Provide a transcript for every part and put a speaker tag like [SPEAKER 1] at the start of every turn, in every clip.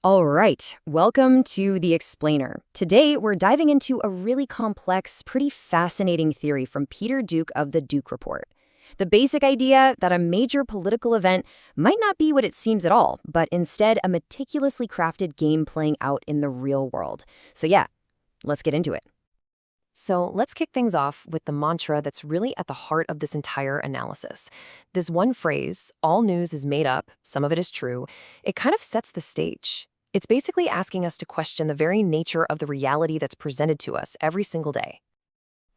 [SPEAKER 1] All right, welcome to The Explainer. Today, we're diving into a really complex, pretty fascinating theory from Peter Duke of the Duke Report. The basic idea that a major political event might not be what it seems at all, but instead a meticulously crafted game playing out in the real world. So yeah, let's get into it. So let's kick things off with the mantra that's really at the heart of this entire analysis. This one phrase, all news is made up, some of it is true, it kind of sets the stage. It's basically asking us to question the very nature of the reality that's presented to us every single day.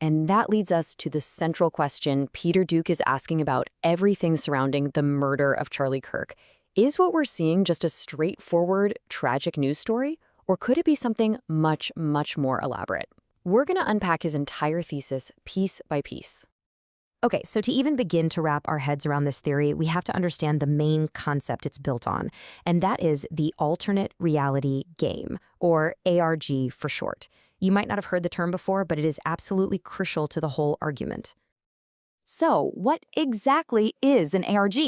[SPEAKER 1] And that leads us to the central question Peter Duke is asking about everything surrounding the murder of Charlie Kirk. Is what we're seeing just a straightforward, tragic news story? Or could it be something much, much more elaborate? We're going to unpack his entire thesis piece by piece. Okay, so to even begin to wrap our heads around this theory, we have to understand the main concept it's built on, and that is the alternate reality game, or ARG for short. You might not have heard the term before, but it is absolutely crucial to the whole argument.
[SPEAKER 2] So, what exactly is an ARG?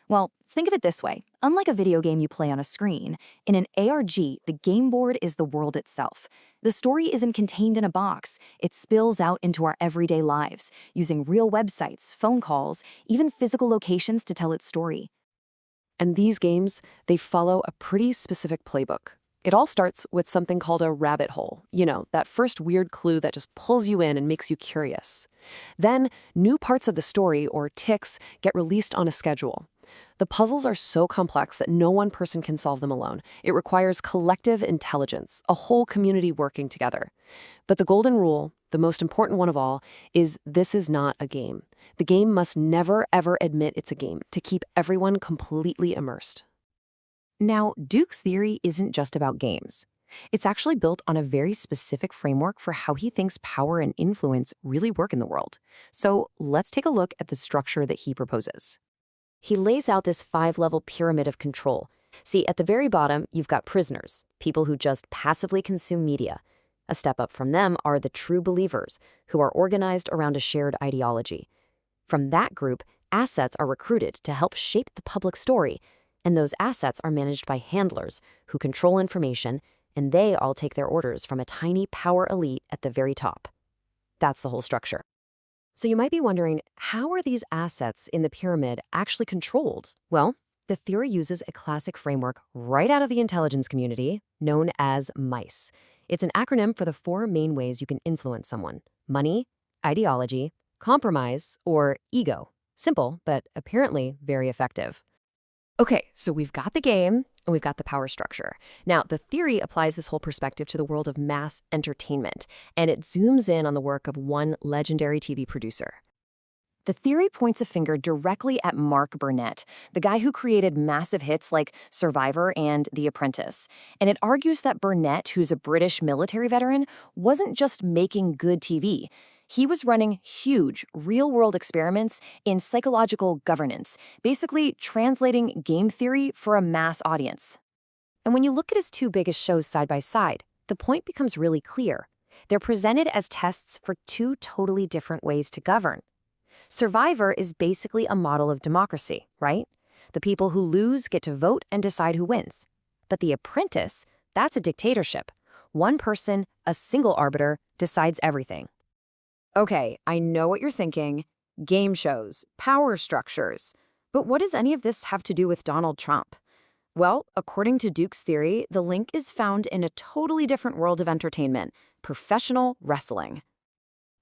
[SPEAKER 2] Well, think of it this way. Unlike a video game you play on a screen, in an ARG, the game board is the world itself. The story isn't contained in a box. It spills out into our everyday lives, using real websites, phone calls, even physical locations to tell its story.
[SPEAKER 3] And these games, they follow a pretty specific playbook. It all starts with something called a rabbit hole. You know, that first weird clue that just pulls you in and makes you curious. Then, new parts of the story, or ticks, get released on a schedule. The puzzles are so complex that no one person can solve them alone. It requires collective intelligence, a whole community working together. But the golden rule, the most important one of all, is this is not a game. The game must never, ever admit it's a game to keep everyone completely immersed.
[SPEAKER 1] Now, Duke's theory isn't just about games. It's actually built on a very specific framework for how he thinks power and influence really work in the world. So let's take a look at the structure that he proposes. He lays out this 5-level pyramid of control. See, at the very bottom, you've got prisoners, people who just passively consume media. A step up from them are the true believers, who are organized around a shared ideology. From that group, assets are recruited to help shape the public story, and those assets are managed by handlers who control information, and they all take their orders from a tiny power elite at the very top. That's the whole structure. So you might be wondering, how are these assets in the pyramid actually controlled? Well, the theory uses a classic framework right out of the intelligence community known as MICE. It's an acronym for the 4 main ways you can influence someone: money, ideology, compromise, or ego. Simple, but apparently very effective. Okay, so we've got the game and we've got the power structure. Now, the theory applies this whole perspective to the world of mass entertainment, and it zooms in on the work of one legendary TV producer. The theory points a finger directly at Mark Burnett, the guy who created massive hits like Survivor and The Apprentice. And it argues that Burnett, who's a British military veteran, wasn't just making good TV. He was running huge, real-world experiments in psychological governance, basically translating game theory for a mass audience. And when you look at his 2 biggest shows side by side, the point becomes really clear. They're presented as tests for 2 totally different ways to govern. Survivor is basically a model of democracy, right? The people who lose get to vote and decide who wins. But The Apprentice, that's a dictatorship. One person, a single arbiter, decides everything. Okay, I know what you're thinking. Game shows, power structures. But what does any of this have to do with Donald Trump? Well, according to Duke's theory, the link is found in a totally different world of entertainment: professional wrestling.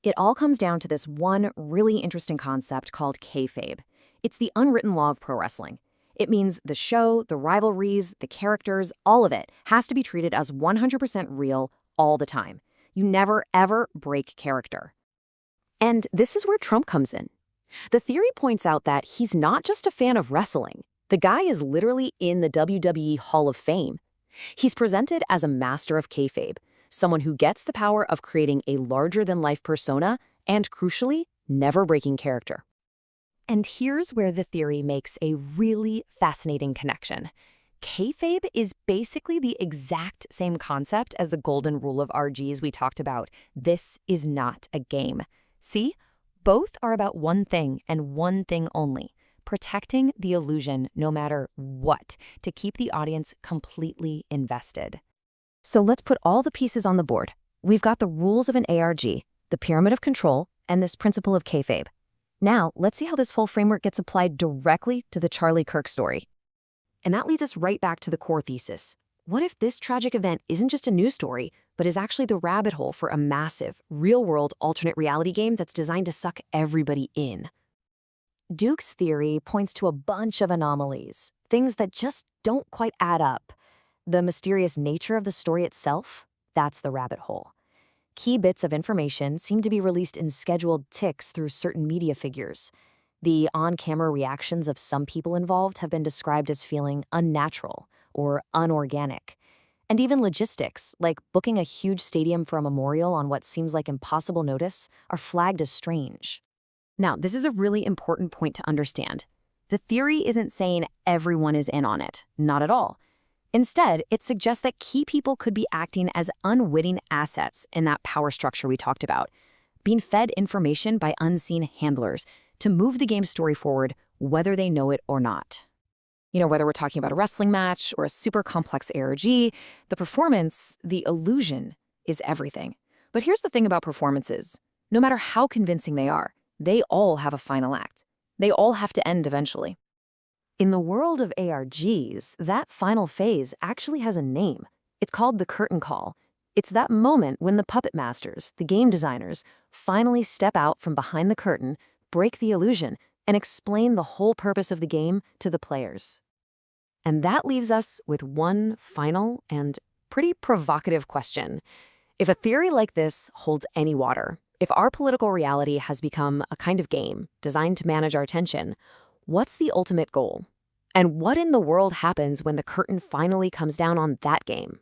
[SPEAKER 1] It all comes down to this one really interesting concept called Kayfabe. It's the unwritten law of pro wrestling. It means the show, the rivalries, the characters, all of it has to be treated as 100% real all the time. You never, ever break character. And this is where Trump comes in. The theory points out that he's not just a fan of wrestling. The guy is literally in the WWE Hall of Fame. He's presented as a master of kayfabe, someone who gets the power of creating a larger-than-life persona and, crucially, never breaking character. And here's where the theory makes a really fascinating connection. Kayfabe is basically the exact same concept as the golden rule of RGs we talked about. This is not a game. See? Both are about one thing and one thing only:
[SPEAKER 2] protecting the illusion no matter what to keep the audience completely invested. So let's put all the pieces on the board. We've got the rules of an ARG, the pyramid of control, and this principle of Kayfabe. Now, let's see how this whole framework gets applied directly to the Charlie Kirk story.
[SPEAKER 1] And that leads us right back to the core thesis. What if this tragic event isn't just a news story, but is actually the rabbit hole for a massive, real-world alternate reality game that's designed to suck everybody in?
[SPEAKER 2] Duke's theory points to a bunch of anomalies, things that just don't quite add up. The mysterious nature of the story itself, that's the rabbit hole. Key bits of information seem to be released in scheduled ticks through certain media figures. The on-camera reactions of some people involved have been described as feeling unnatural or unorganic. And even logistics, like booking a huge stadium for a memorial on what seems like impossible notice, are flagged as strange.
[SPEAKER 1] Now, this is a really important point to understand. The theory isn't saying everyone is in on it, not at all. Instead, it suggests that key people could be acting as unwitting assets in that power structure we talked about, being fed information by unseen handlers to move the game story forward, whether they know it or not. Whether we're talking about a wrestling match or a super complex ARG, the performance, the illusion, is everything. But here's the thing about performances. No matter how convincing they all have a final act. They all have to end eventually. In the world of ARGs, that final phase actually has a name. It's called the curtain call. It's that moment when the puppet masters, the game designers, finally step out from behind the curtain, break the illusion, and explain the whole purpose of the game to the players. And that leaves us with one final and pretty provocative question. If a theory like this holds any water, if our political reality has become a kind of game designed to manage our attention, what's the ultimate goal? And what in the world happens when the curtain finally comes down on that game?